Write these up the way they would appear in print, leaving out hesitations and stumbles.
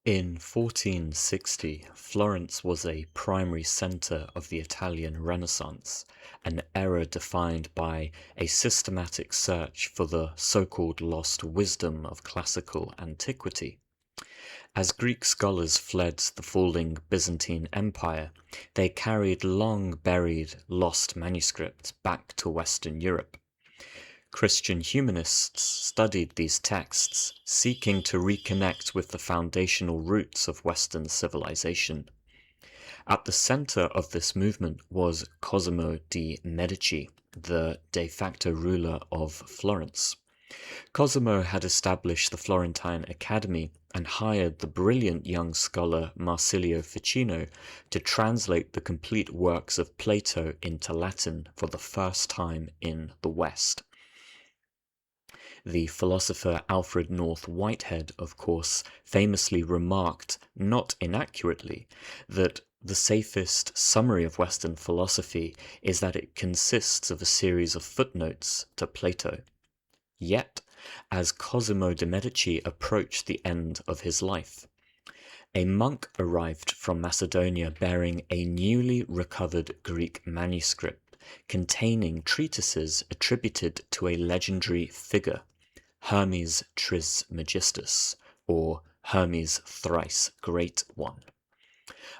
In 1460, Florence was a primary centre of the Italian Renaissance, an era defined by a systematic search for the so-called lost wisdom of classical antiquity. As Greek scholars fled the falling Byzantine Empire, they carried long-buried, lost manuscripts back to Western Europe. Christian humanists studied these texts, seeking to reconnect with the foundational roots of Western civilization. At the center of this movement was Cosimo de' Medici, the de facto ruler of Florence. Cosimo had established the Florentine Academy and hired the brilliant young scholar Marsilio Ficino to translate the complete works of Plato into Latin for the first time in the West. The philosopher Alfred North Whitehead, of course, famously remarked, not inaccurately, that the safest summary of Western philosophy is that it consists of a series of footnotes to Plato. Yet, as Cosimo de' Medici approached the end of his life, a monk arrived from Macedonia bearing a newly recovered Greek manuscript containing treatises attributed to a legendary figure, Hermes Trismegistus, or Hermes Thrice Great One.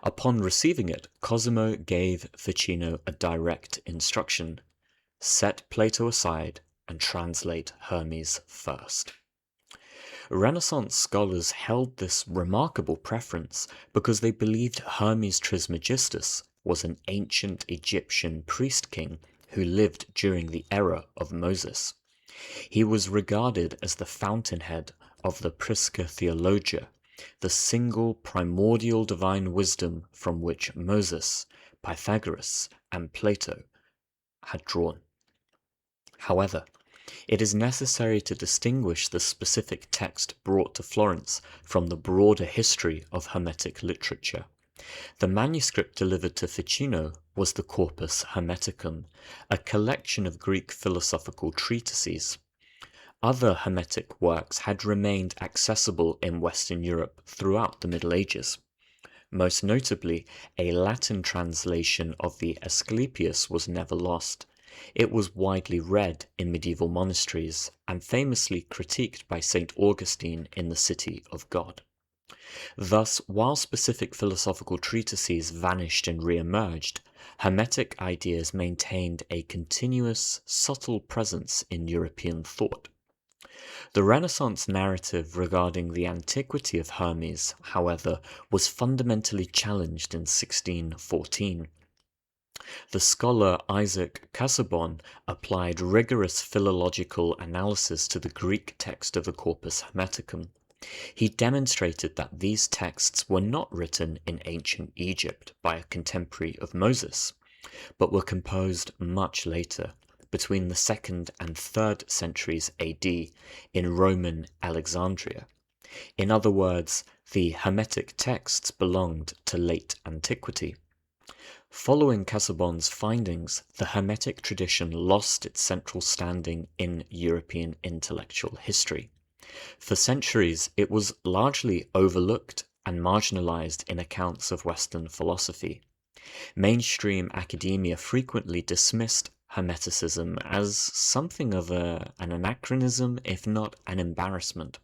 Upon receiving it, Cosimo gave Ficino a direct instruction: set Plato aside and translate Hermes first. Renaissance scholars held this remarkable preference because they believed Hermes Trismegistus was an ancient Egyptian priest-king who lived during the era of Moses. He was regarded as the fountainhead of the Prisca Theologia, the single primordial divine wisdom from which Moses, Pythagoras, and Plato had drawn. However, it is necessary to distinguish the specific text brought to Florence from the broader history of Hermetic literature. The manuscript delivered to Ficino was the Corpus Hermeticum, a collection of Greek philosophical treatises. Other Hermetic works had remained accessible in Western Europe throughout the Middle Ages. Most notably, a Latin translation of the Asclepius was never lost. It was widely read in medieval monasteries and famously critiqued by St. Augustine in the City of God. Thus, while specific philosophical treatises vanished and re-emerged, Hermetic ideas maintained a continuous, subtle presence in European thought. The Renaissance narrative regarding the antiquity of Hermes, however, was fundamentally challenged in 1614. The scholar Isaac Casaubon applied rigorous philological analysis to the Greek text of the Corpus Hermeticum. He demonstrated that these texts were not written in ancient Egypt by a contemporary of Moses, but were composed much later, between the 2nd and 3rd centuries AD, in Roman Alexandria. In other words, the Hermetic texts belonged to late antiquity. Following Casaubon's findings, the Hermetic tradition lost its central standing in European intellectual history. For centuries, it was largely overlooked and marginalized in accounts of Western philosophy. Mainstream academia frequently dismissed Hermeticism as something of an anachronism, if not an embarrassment.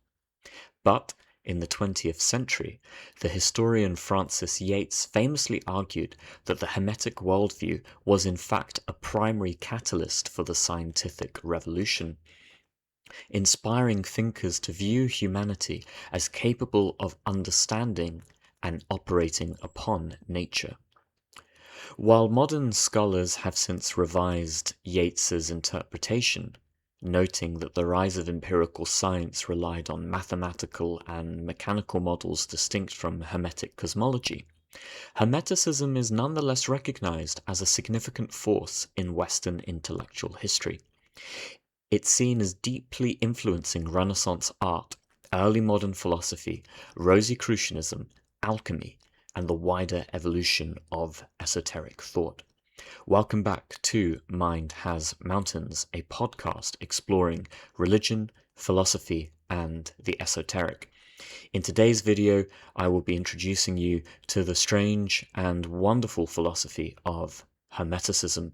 But in the 20th century, the historian Francis Yates famously argued that the Hermetic worldview was in fact a primary catalyst for the scientific revolution, inspiring thinkers to view humanity as capable of understanding and operating upon nature. While modern scholars have since revised Yates's interpretation, noting that the rise of empirical science relied on mathematical and mechanical models distinct from Hermetic cosmology, Hermeticism is nonetheless recognized as a significant force in Western intellectual history. It's seen as deeply influencing Renaissance art, early modern philosophy, Rosicrucianism, alchemy, and the wider evolution of esoteric thought. Welcome back to Mind Has Mountains, a podcast exploring religion, philosophy, and the esoteric. In today's video, I will be introducing you to the strange and wonderful philosophy of Hermeticism.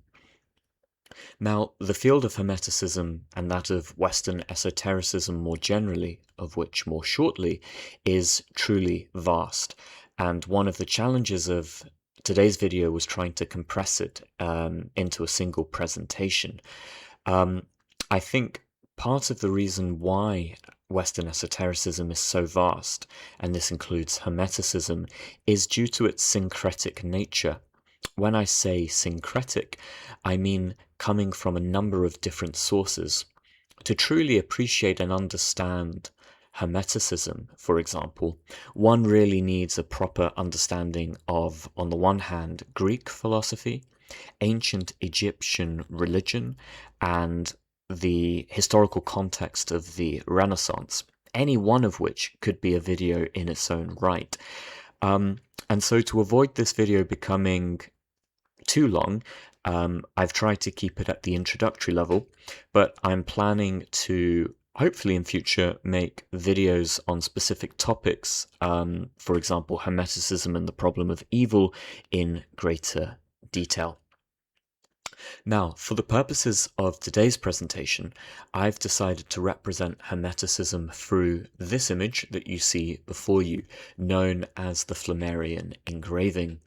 Now, the field of Hermeticism and that of Western esotericism more generally, of which more shortly, is truly vast. And one of the challenges of today's video was trying to compress it into a single presentation. I think part of the reason why Western esotericism is so vast, and this includes Hermeticism, is due to its syncretic nature. When I say syncretic, I mean coming from a number of different sources. To truly appreciate and understand Hermeticism, for example, one really needs a proper understanding of, on the one hand, Greek philosophy, ancient Egyptian religion, and the historical context of the Renaissance, any one of which could be a video in its own right. And so to avoid this video becoming too long, I've tried to keep it at the introductory level, but I'm planning to hopefully in future make videos on specific topics, for example, Hermeticism and the problem of evil, in greater detail. Now, for the purposes of today's presentation, I've decided to represent Hermeticism through this image that you see before you, known as the Flammarion Engraving.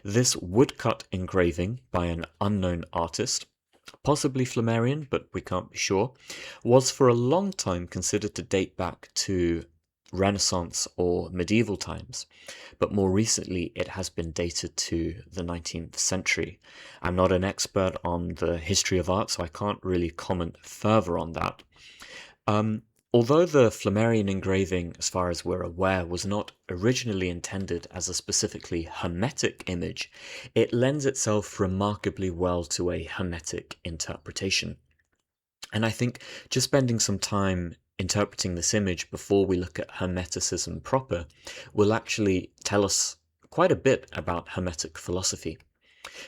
This woodcut engraving by an unknown artist, possibly Flammarion, but we can't be sure, was for a long time considered to date back to Renaissance or medieval times, but more recently it has been dated to the 19th century. I'm not an expert on the history of art, so I can't really comment further on that. Although the Flammarion engraving, as far as we're aware, was not originally intended as a specifically Hermetic image, it lends itself remarkably well to a Hermetic interpretation. And I think just spending some time interpreting this image before we look at Hermeticism proper will actually tell us quite a bit about Hermetic philosophy.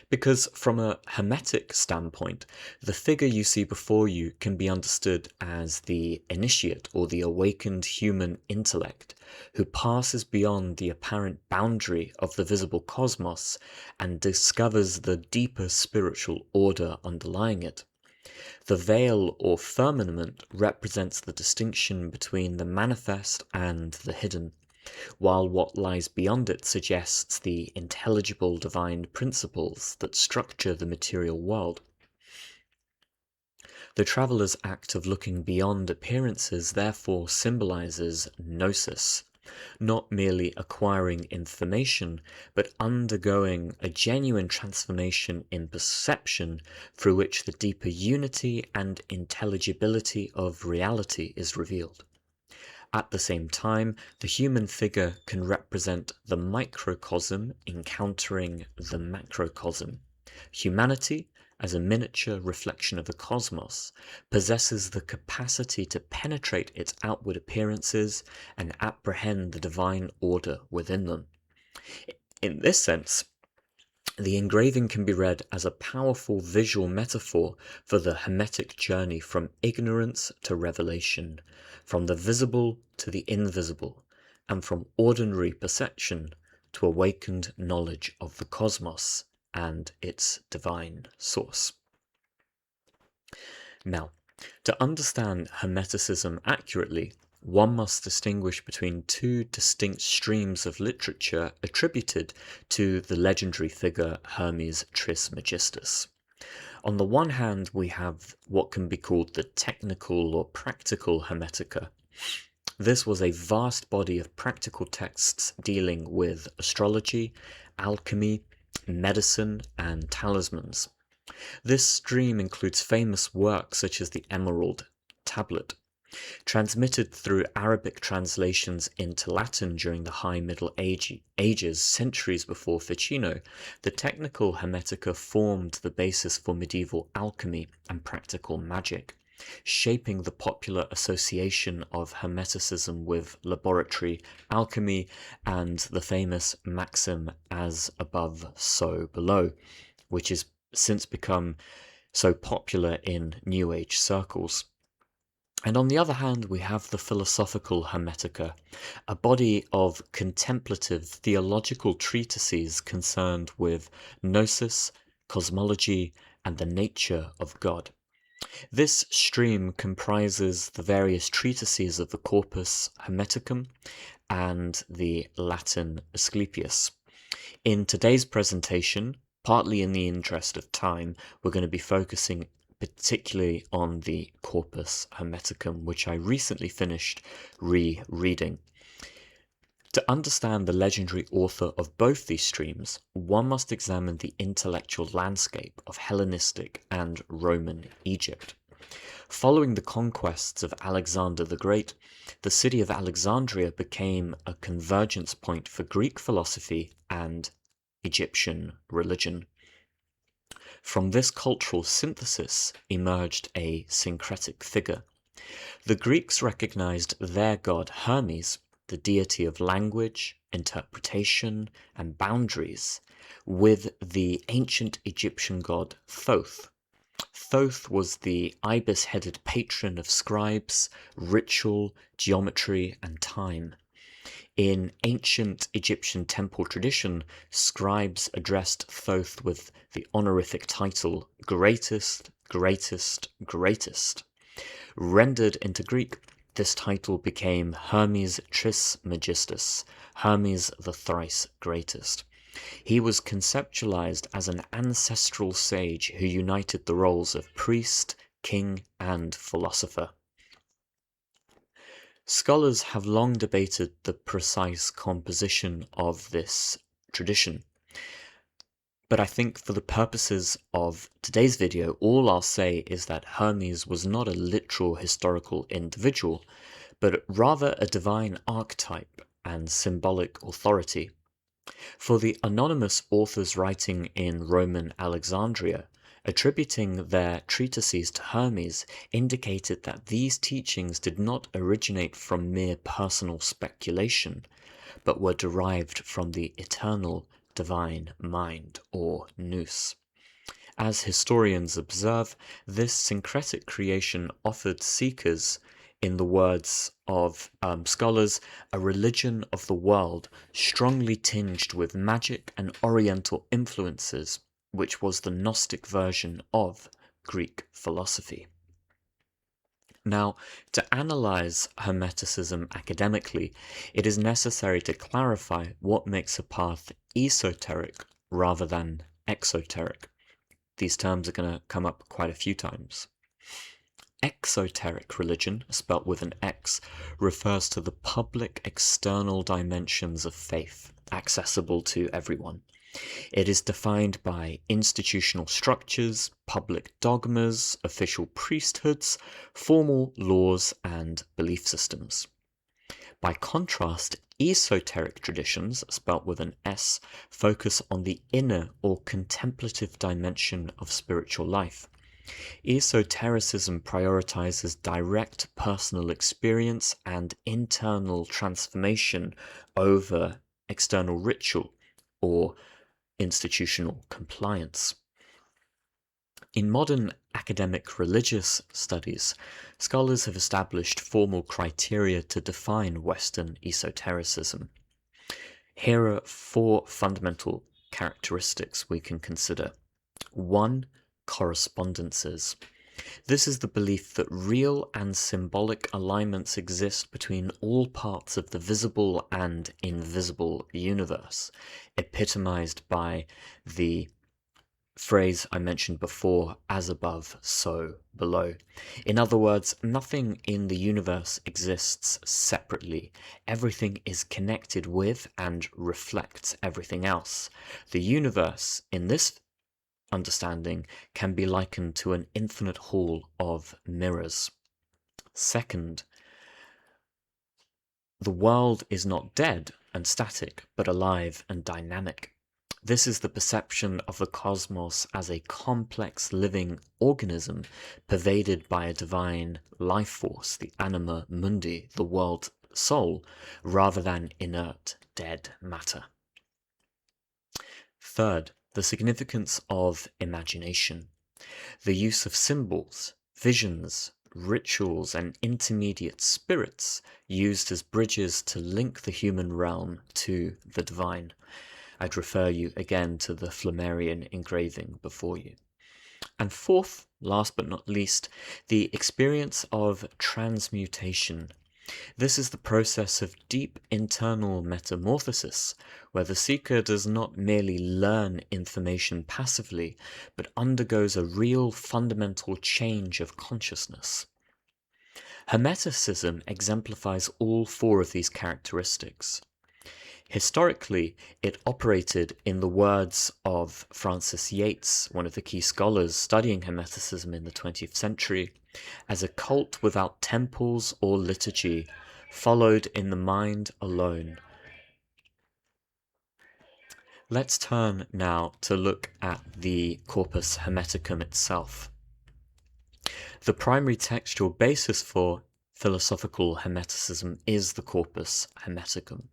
Because from a Hermetic standpoint, the figure you see before you can be understood as the initiate or the awakened human intellect who passes beyond the apparent boundary of the visible cosmos and discovers the deeper spiritual order underlying it. The veil or firmament represents the distinction between the manifest and the hidden, while what lies beyond it suggests the intelligible divine principles that structure the material world. The traveller's act of looking beyond appearances therefore symbolizes Gnosis, not merely acquiring information, but undergoing a genuine transformation in perception through which the deeper unity and intelligibility of reality is revealed. At the same time, the human figure can represent the microcosm encountering the macrocosm. Humanity, as a miniature reflection of the cosmos, possesses the capacity to penetrate its outward appearances and apprehend the divine order within them. In this sense, the engraving can be read as a powerful visual metaphor for the Hermetic journey from ignorance to revelation, from the visible to the invisible, and from ordinary perception to awakened knowledge of the cosmos and its divine source. Now, to understand Hermeticism accurately, one must distinguish between two distinct streams of literature attributed to the legendary figure Hermes Trismegistus. On the one hand, we have what can be called the technical or practical Hermetica. This was a vast body of practical texts dealing with astrology, alchemy, medicine, and talismans. This stream includes famous works such as the Emerald Tablet. Transmitted through Arabic translations into Latin during the High Middle Ages, centuries before Ficino, the technical Hermetica formed the basis for medieval alchemy and practical magic, shaping the popular association of Hermeticism with laboratory alchemy and the famous maxim, as above, so below, which has since become so popular in New Age circles. And on the other hand, we have the philosophical Hermetica, a body of contemplative theological treatises concerned with Gnosis, cosmology, and the nature of God. This stream comprises the various treatises of the Corpus Hermeticum and the Latin Asclepius. In today's presentation, partly in the interest of time, we're going to be focusing particularly on the Corpus Hermeticum, which I recently finished rereading. To understand the legendary author of both these streams, one must examine the intellectual landscape of Hellenistic and Roman Egypt. Following the conquests of Alexander the Great, the city of Alexandria became a convergence point for Greek philosophy and Egyptian religion. From this cultural synthesis emerged a syncretic figure. The Greeks recognized their god Hermes, the deity of language, interpretation, and boundaries, with the ancient Egyptian god Thoth. Thoth was the ibis-headed patron of scribes, ritual, geometry, and time. In ancient Egyptian temple tradition, scribes addressed Thoth with the honorific title Greatest, Greatest, Greatest. Rendered into Greek, this title became Hermes Trismegistus, Hermes the thrice greatest. He was conceptualized as an ancestral sage who united the roles of priest, king, and philosopher. Scholars have long debated the precise composition of this tradition, but I think for the purposes of today's video, all I'll say is that Hermes was not a literal historical individual, but rather a divine archetype and symbolic authority. For the anonymous authors writing in Roman Alexandria, attributing their treatises to Hermes indicated that these teachings did not originate from mere personal speculation, but were derived from the eternal divine mind, or nous. As historians observe, this syncretic creation offered seekers, in the words of scholars, a religion of the world strongly tinged with magic and oriental influences, which was the Gnostic version of Greek philosophy. Now, to analyze Hermeticism academically, it is necessary to clarify what makes a path esoteric rather than exoteric. These terms are going to come up quite a few times. Exoteric religion, spelt with an X, refers to the public external dimensions of faith, accessible to everyone. It is defined by institutional structures, public dogmas, official priesthoods, formal laws, and belief systems. By contrast, esoteric traditions, spelt with an S, focus on the inner or contemplative dimension of spiritual life. Esotericism prioritizes direct personal experience and internal transformation over external ritual or institutional compliance. In modern academic religious studies, scholars have established formal criteria to define Western esotericism. Here are 4 fundamental characteristics we can consider. 1. Correspondences. This is the belief that real and symbolic alignments exist between all parts of the visible and invisible universe, epitomized by the phrase I mentioned before, as above, so below. In other words, nothing in the universe exists separately. Everything is connected with and reflects everything else. The universe, in this understanding, can be likened to an infinite hall of mirrors. Second, the world is not dead and static, but alive and dynamic. This is the perception of the cosmos as a complex living organism pervaded by a divine life force, the anima mundi, the world soul, rather than inert, dead matter. Third, the significance of imagination. The use of symbols, visions, rituals, and intermediate spirits used as bridges to link the human realm to the divine. I'd refer you again to the Flammarion engraving before you. And fourth, last but not least, the experience of transmutation. This is the process of deep internal metamorphosis, where the seeker does not merely learn information passively, but undergoes a real fundamental change of consciousness. Hermeticism exemplifies all four of these characteristics. Historically, it operated, in the words of Francis Yates, one of the key scholars studying Hermeticism in the 20th century, as a cult without temples or liturgy, followed in the mind alone. Let's turn now to look at the Corpus Hermeticum itself. The primary textual basis for philosophical Hermeticism is the Corpus Hermeticum.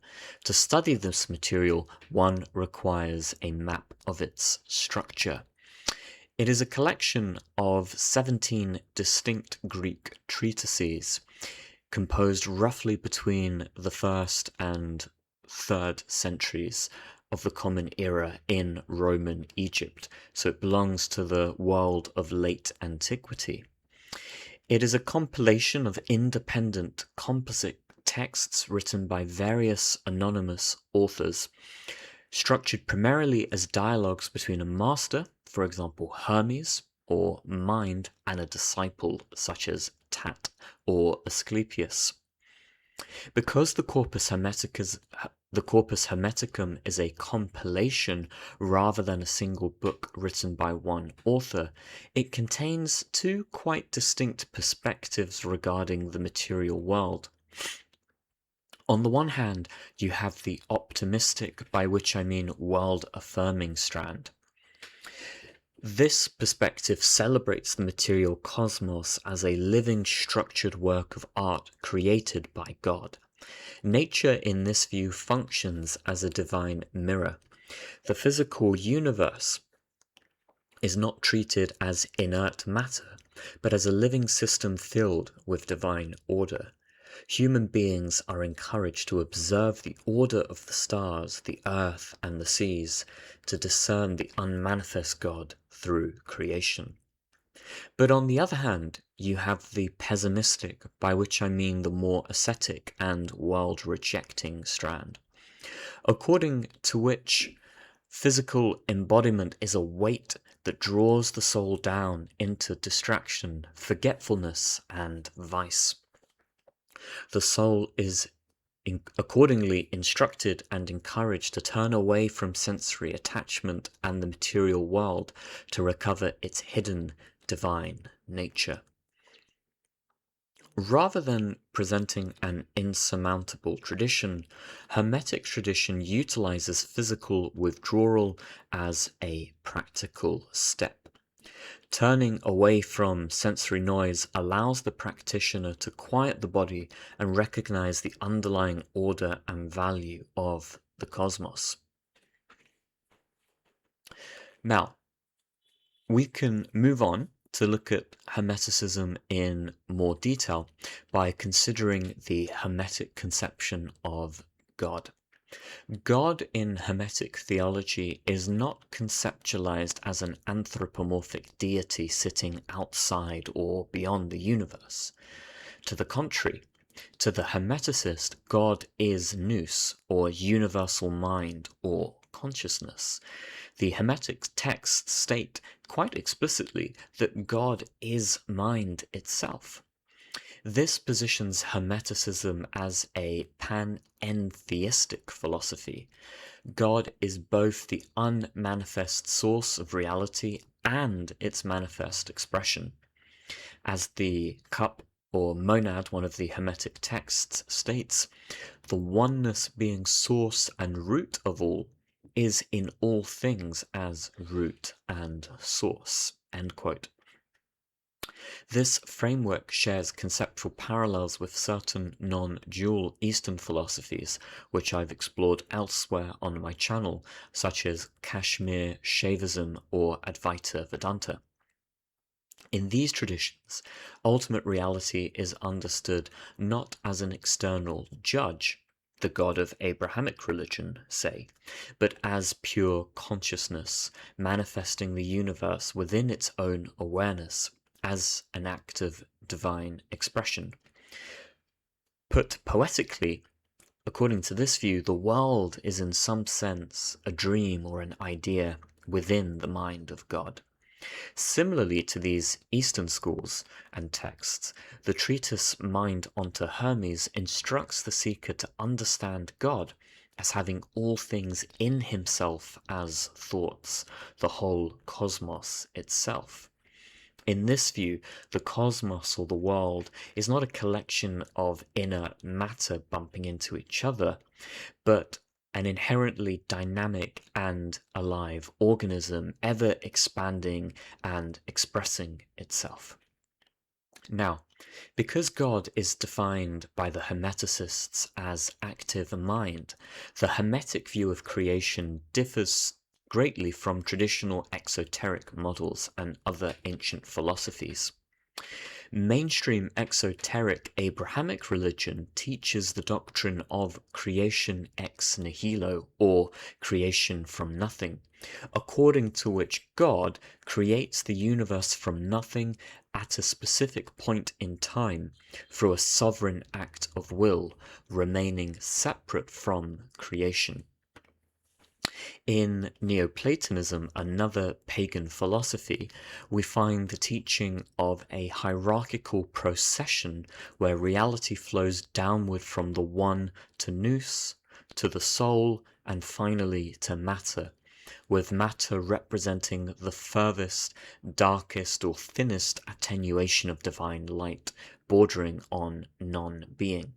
To study this material, one requires a map of its structure. It is a collection of 17 distinct Greek treatises, composed roughly between the 1st and 3rd centuries of the Common Era in Roman Egypt, so it belongs to the world of late antiquity. It is a compilation of independent composite texts written by various anonymous authors, structured primarily as dialogues between a master, for example Hermes, or mind, and a disciple, such as Tat or Asclepius. Because the Corpus Hermeticum is a compilation rather than a single book written by one author, it contains two quite distinct perspectives regarding the material world. On the one hand, you have the optimistic, by which I mean world-affirming strand. This perspective celebrates the material cosmos as a living, structured work of art created by God. Nature in this view functions as a divine mirror. The physical universe is not treated as inert matter, but as a living system filled with divine order. Human beings are encouraged to observe the order of the stars, the earth, and the seas, to discern the unmanifest God through creation. But on the other hand, you have the pessimistic, by which I mean the more ascetic and world-rejecting strand, according to which physical embodiment is a weight that draws the soul down into distraction, forgetfulness, and vice. The soul is accordingly instructed and encouraged to turn away from sensory attachment and the material world to recover its hidden divine nature. Rather than presenting an insurmountable tradition, Hermetic tradition utilizes physical withdrawal as a practical step. Turning away from sensory noise allows the practitioner to quiet the body and recognize the underlying order and value of the cosmos. Now, we can move on to look at Hermeticism in more detail by considering the Hermetic conception of God. God in Hermetic theology is not conceptualized as an anthropomorphic deity sitting outside or beyond the universe. To the contrary, to the Hermeticist, God is nous, or universal mind, or consciousness. The Hermetic texts state quite explicitly that God is mind itself. This positions Hermeticism as a panentheistic philosophy. God is both the unmanifest source of reality and its manifest expression. As the cup or monad, one of the Hermetic texts, states, the oneness being source and root of all is in all things as root and source. End quote. This framework shares conceptual parallels with certain non-dual Eastern philosophies, which I've explored elsewhere on my channel, such as Kashmir Shaivism or Advaita Vedanta. In these traditions, ultimate reality is understood not as an external judge, the God of Abrahamic religion, say, but as pure consciousness, manifesting the universe within its own awareness, as an act of divine expression. Put poetically, according to this view, the world is in some sense a dream or an idea within the mind of God. Similarly to these Eastern schools and texts, the treatise Mind onto Hermes instructs the seeker to understand God as having all things in himself as thoughts, the whole cosmos itself. In this view, the cosmos or the world is not a collection of inert matter bumping into each other, but an inherently dynamic and alive organism, ever expanding and expressing itself. Now, because God is defined by the Hermeticists as active mind, the Hermetic view of creation differs greatly from traditional exoteric models and other ancient philosophies. Mainstream exoteric Abrahamic religion teaches the doctrine of creation ex nihilo, or creation from nothing, according to which God creates the universe from nothing at a specific point in time through a sovereign act of will, remaining separate from creation. In Neoplatonism, another pagan philosophy, we find the teaching of a hierarchical procession where reality flows downward from the one to nous, to the soul, and finally to matter, with matter representing the furthest, darkest, or thinnest attenuation of divine light, bordering on non-being.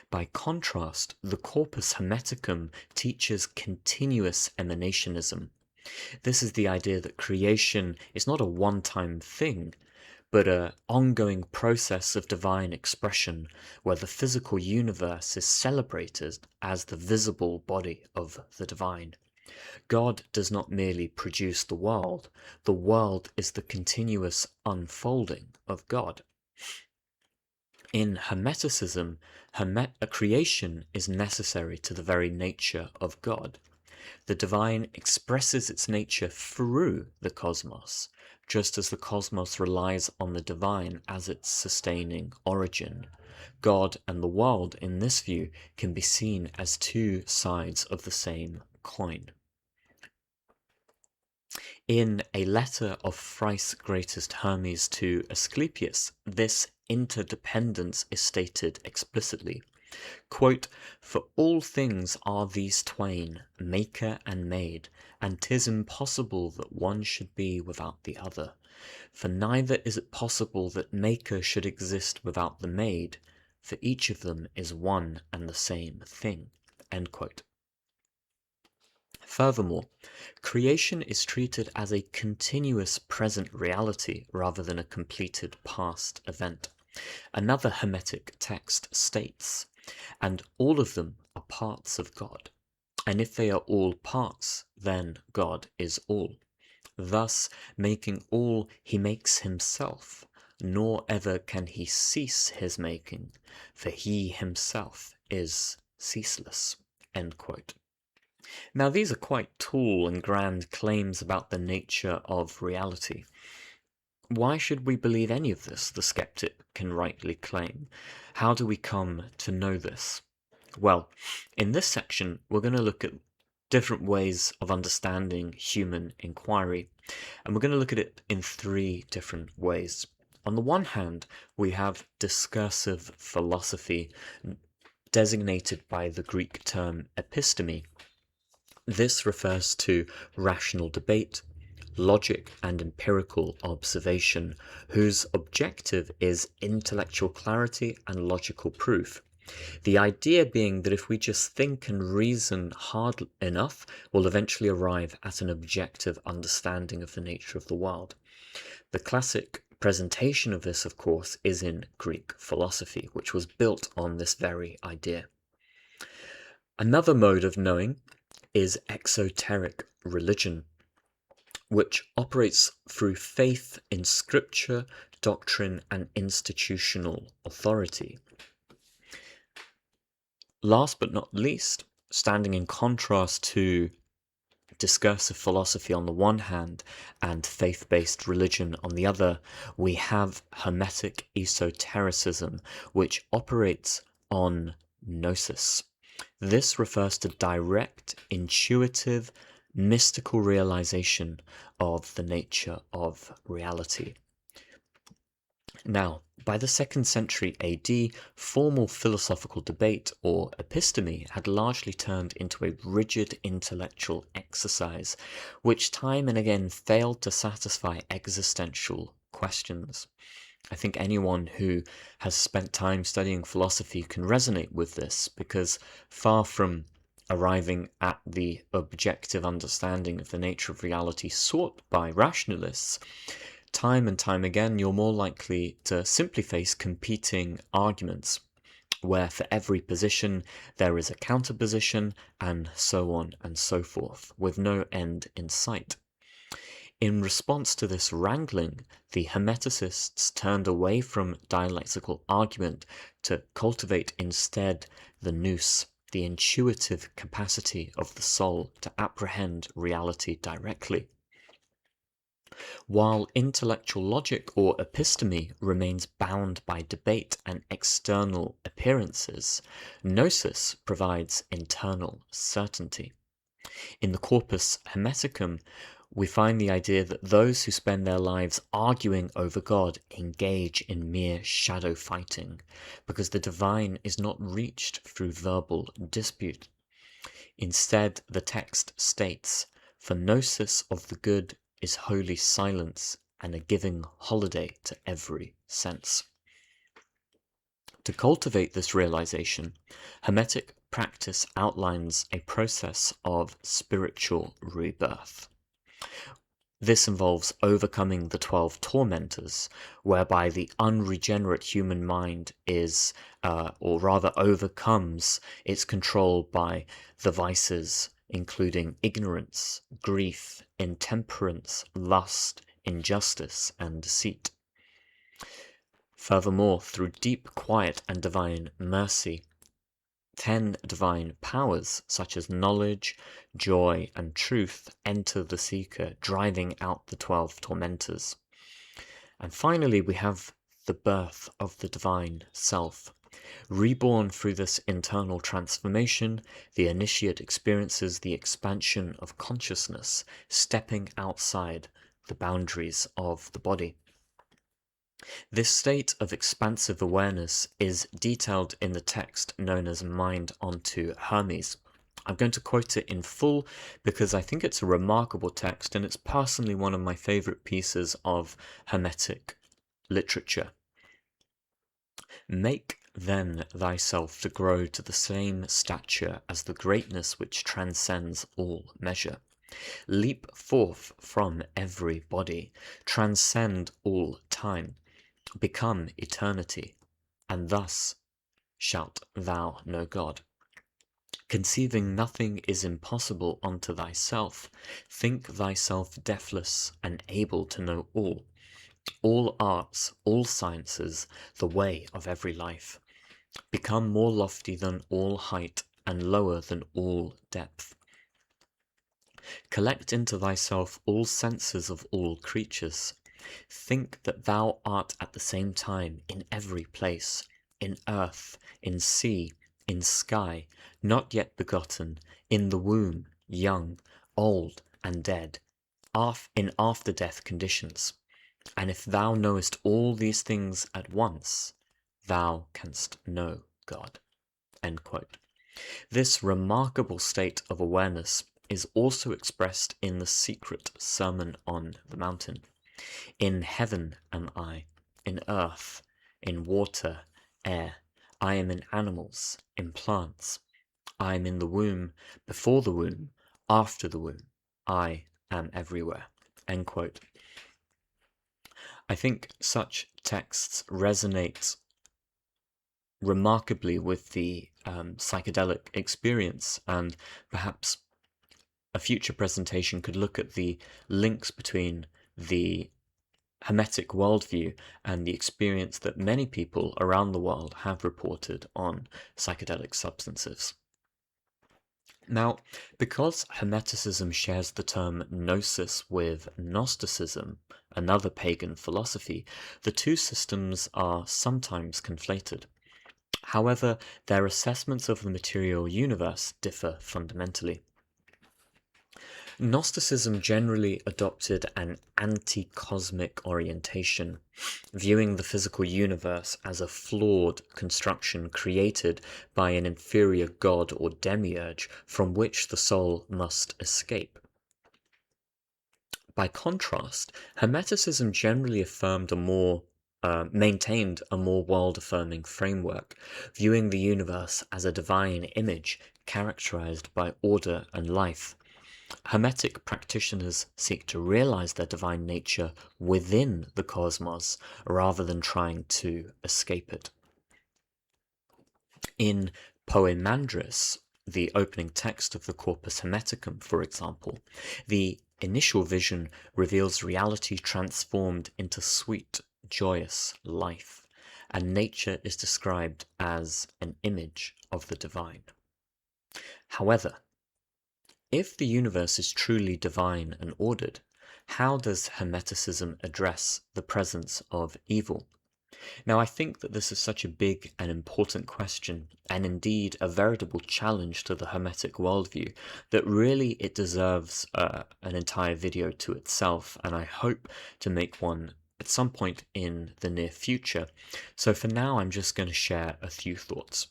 By contrast, the Corpus Hermeticum teaches continuous emanationism. This is the idea that creation is not a one-time thing, but an ongoing process of divine expression where the physical universe is celebrated as the visible body of the divine. God does not merely produce the world is the continuous unfolding of God. In Hermeticism, a creation is necessary to the very nature of God. The divine expresses its nature through the cosmos, just as the cosmos relies on the divine as its sustaining origin. God and the world, in this view, can be seen as two sides of the same coin. In a letter of thrice greatest Hermes to Asclepius, this interdependence is stated explicitly. Quote, "For all things are these twain, maker and made, and 'tis impossible that one should be without the other. For neither is it possible that maker should exist without the made, for each of them is one and the same thing." End quote. Furthermore, creation is treated as a continuous present reality rather than a completed past event. Another Hermetic text states, "And all of them are parts of God. And if they are all parts, then God is all. Thus, making all, he makes himself, nor ever can he cease his making, for he himself is ceaseless." End quote. Now, these are quite tall and grand claims about the nature of reality. Why should we believe any of this, the skeptic can rightly claim? How do we come to know this? Well, in this section, we're going to look at different ways of understanding human inquiry, and we're going to look at it in three different ways. On the one hand, we have discursive philosophy, designated by the Greek term episteme. This refers to rational debate, logic, and empirical observation, whose objective is intellectual clarity and logical proof. The idea being that if we just think and reason hard enough, we'll eventually arrive at an objective understanding of the nature of the world. The classic presentation of this, of course, is in Greek philosophy, which was built on this very idea. Another mode of knowing is exoteric religion. which operates through faith in scripture, doctrine, and institutional authority. Last but not least, standing in contrast to discursive philosophy on the one hand and faith-based religion on the other, we have Hermetic Esotericism, which operates on Gnosis. This refers to direct, intuitive, mystical realization of the nature of reality. Now, by the 2nd century AD, formal philosophical debate, or episteme, had largely turned into a rigid intellectual exercise, which time and again failed to satisfy existential questions. I think anyone who has spent time studying philosophy can resonate with this, because far from arriving at the objective understanding of the nature of reality sought by rationalists, time and time again, you're more likely to simply face competing arguments, where for every position there is a counterposition, and so on and so forth, with no end in sight. In response to this wrangling, the Hermeticists turned away from dialectical argument to cultivate instead the nous, the intuitive capacity of the soul to apprehend reality directly. While intellectual logic or episteme remains bound by debate and external appearances, Gnosis provides internal certainty. In the Corpus Hermeticum, we find the idea that those who spend their lives arguing over God engage in mere shadow fighting, because the divine is not reached through verbal dispute. Instead, the text states, "For gnosis of the good is holy silence and a giving holiday to every sense." To cultivate this realization, Hermetic practice outlines a process of spiritual rebirth. This involves overcoming the 12 tormentors, whereby the unregenerate human mind is, or rather overcomes, its control by the vices, including ignorance, grief, intemperance, lust, injustice, and deceit. Furthermore, through deep quiet and divine mercy, 10 divine powers, such as knowledge, joy, and truth, enter the seeker, driving out the 12 tormentors. And finally, we have the birth of the divine self. Reborn through this internal transformation, the initiate experiences the expansion of consciousness, stepping outside the boundaries of the body. This state of expansive awareness is detailed in the text known as Mind onto Hermes. I'm going to quote it in full because I think it's a remarkable text, and it's personally one of my favorite pieces of Hermetic literature. "Make then thyself to grow to the same stature as the greatness which transcends all measure. Leap forth from every body, transcend all time, become eternity, and thus shalt thou know God. Conceiving nothing is impossible unto thyself, think thyself deathless and able to know all arts, all sciences, the way of every life. Become more lofty than all height, and lower than all depth. Collect into thyself all senses of all creatures. Think that thou art at the same time in every place, in earth, in sea, in sky, not yet begotten, in the womb, young, old, and dead, in after-death conditions. And if thou knowest all these things at once, thou canst know God." End quote. This remarkable state of awareness is also expressed in the secret Sermon on the Mountain. "In heaven am I, in earth, in water, air. I am in animals, in plants. I am in the womb, before the womb, after the womb. I am everywhere." End quote. I think such texts resonate remarkably with the psychedelic experience, and perhaps a future presentation could look at the links between the Hermetic worldview and the experience that many people around the world have reported on psychedelic substances. Now, because Hermeticism shares the term Gnosis with Gnosticism, another pagan philosophy, the two systems are sometimes conflated. However, their assessments of the material universe differ fundamentally. Gnosticism generally adopted an anti-cosmic orientation, viewing the physical universe as a flawed construction created by an inferior god or demiurge from which the soul must escape. By contrast, Hermeticism generally maintained a more world-affirming framework, viewing the universe as a divine image characterized by order and life. Hermetic practitioners seek to realize their divine nature within the cosmos rather than trying to escape it. In Poemandris, the opening text of the Corpus Hermeticum, for example, the initial vision reveals reality transformed into sweet, joyous life, and nature is described as an image of the divine. However, if the universe is truly divine and ordered, how does Hermeticism address the presence of evil? Now, I think that this is such a big and important question, and indeed a veritable challenge to the Hermetic worldview, that really it deserves an entire video to itself, and I hope to make one at some point in the near future. So for now, I'm just going to share a few thoughts.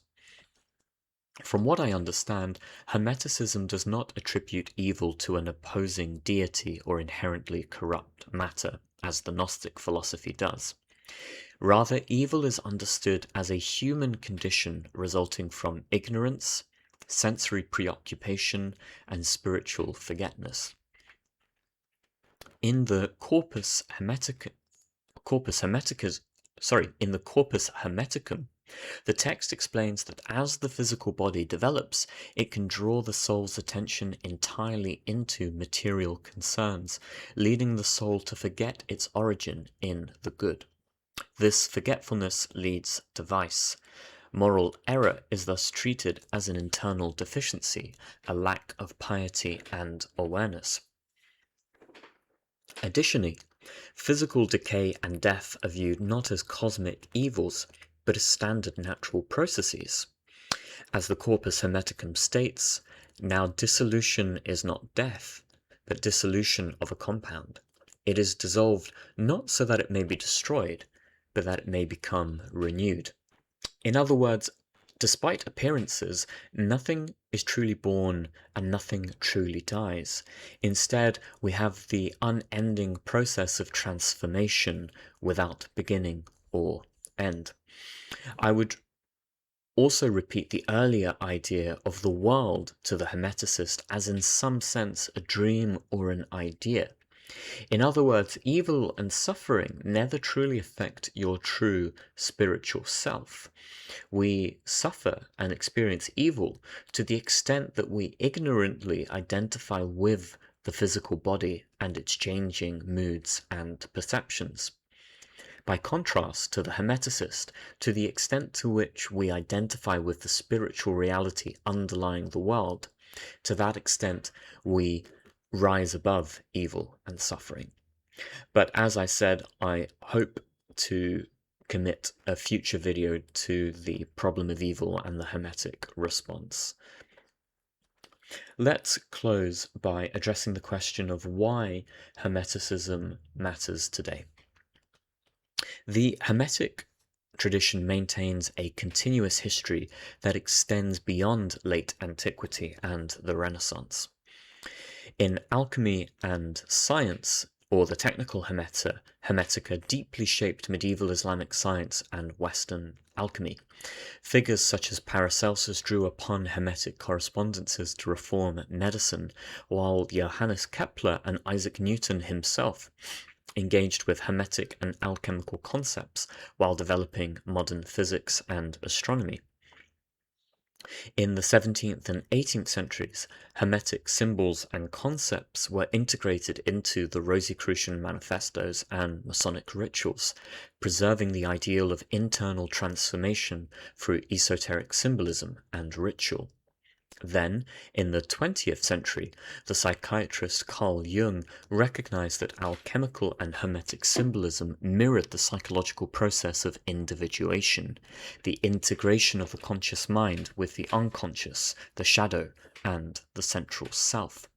From what I understand, Hermeticism does not attribute evil to an opposing deity or inherently corrupt matter, as the Gnostic philosophy does. Rather, evil is understood as a human condition resulting from ignorance, sensory preoccupation, and spiritual forgetfulness. In the Corpus Hermeticum, the text explains that as the physical body develops, it can draw the soul's attention entirely into material concerns, leading the soul to forget its origin in the good. This forgetfulness leads to vice. Moral error is thus treated as an internal deficiency, a lack of piety and awareness. Additionally, physical decay and death are viewed not as cosmic evils, but as standard natural processes. As the Corpus Hermeticum states, now dissolution is not death, but dissolution of a compound. It is dissolved not so that it may be destroyed, but that it may become renewed. In other words, despite appearances, nothing is truly born and nothing truly dies. Instead, we have the unending process of transformation without beginning or end. I would also repeat the earlier idea of the world to the Hermeticist as in some sense a dream or an idea. In other words, evil and suffering never truly affect your true spiritual self. We suffer and experience evil to the extent that we ignorantly identify with the physical body and its changing moods and perceptions. By contrast to the Hermeticist, to the extent to which we identify with the spiritual reality underlying the world, to that extent we rise above evil and suffering. But as I said, I hope to commit a future video to the problem of evil and the Hermetic response. Let's close by addressing the question of why Hermeticism matters today. The Hermetic tradition maintains a continuous history that extends beyond late antiquity and the Renaissance. In alchemy and science, or the technical Hermetica deeply shaped medieval Islamic science and Western alchemy. Figures such as Paracelsus drew upon Hermetic correspondences to reform medicine, while Johannes Kepler and Isaac Newton himself engaged with Hermetic and alchemical concepts while developing modern physics and astronomy. In the 17th and 18th centuries, Hermetic symbols and concepts were integrated into the Rosicrucian manifestos and Masonic rituals, preserving the ideal of internal transformation through esoteric symbolism and ritual. Then, in the 20th century, the psychiatrist Carl Jung recognized that alchemical and hermetic symbolism mirrored the psychological process of individuation, the integration of the conscious mind with the unconscious, the shadow, and the central self.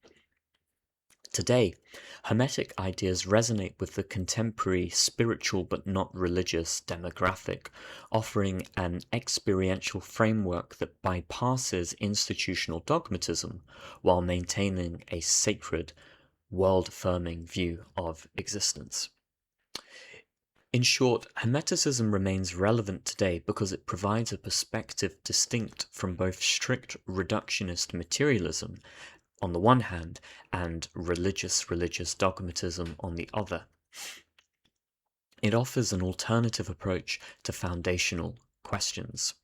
Today, Hermetic ideas resonate with the contemporary spiritual but not religious demographic, offering an experiential framework that bypasses institutional dogmatism while maintaining a sacred, world-affirming view of existence. In short, Hermeticism remains relevant today because it provides a perspective distinct from both strict reductionist materialism on the one hand, and religious dogmatism on the other. It offers an alternative approach to foundational questions.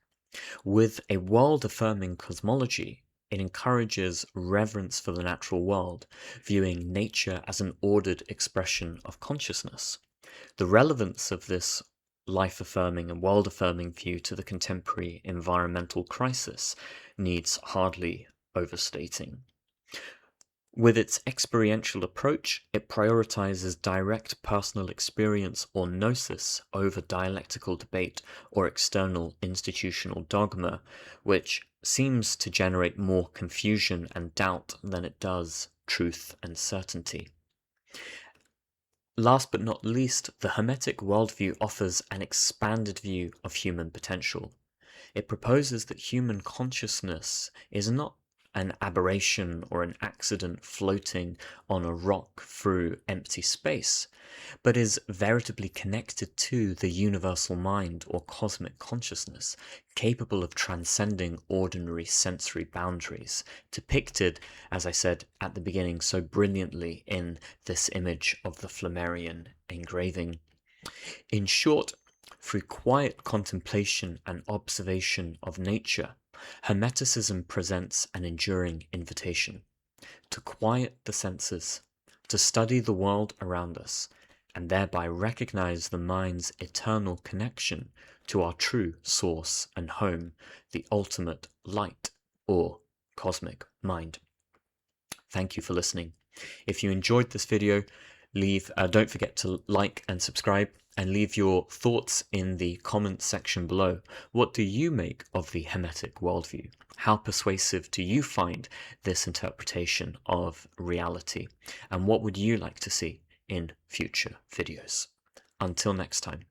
With a world-affirming cosmology, it encourages reverence for the natural world, viewing nature as an ordered expression of consciousness. The relevance of this life-affirming and world-affirming view to the contemporary environmental crisis needs hardly overstating. With its experiential approach, it prioritizes direct personal experience or gnosis over dialectical debate or external institutional dogma, which seems to generate more confusion and doubt than it does truth and certainty. Last but not least, the Hermetic worldview offers an expanded view of human potential. It proposes that human consciousness is not an aberration or an accident floating on a rock through empty space, but is veritably connected to the universal mind or cosmic consciousness, capable of transcending ordinary sensory boundaries, depicted, as I said at the beginning, so brilliantly in this image of the Flammarion Engraving. In short, through quiet contemplation and observation of nature, Hermeticism presents an enduring invitation to quiet the senses, to study the world around us, and thereby recognize the mind's eternal connection to our true source and home, the ultimate light or cosmic mind. Thank you for listening. If you enjoyed this video, don't forget to like and subscribe, and leave your thoughts in the comments section below. What do you make of the Hermetic worldview? How persuasive do you find this interpretation of reality? And what would you like to see in future videos? Until next time.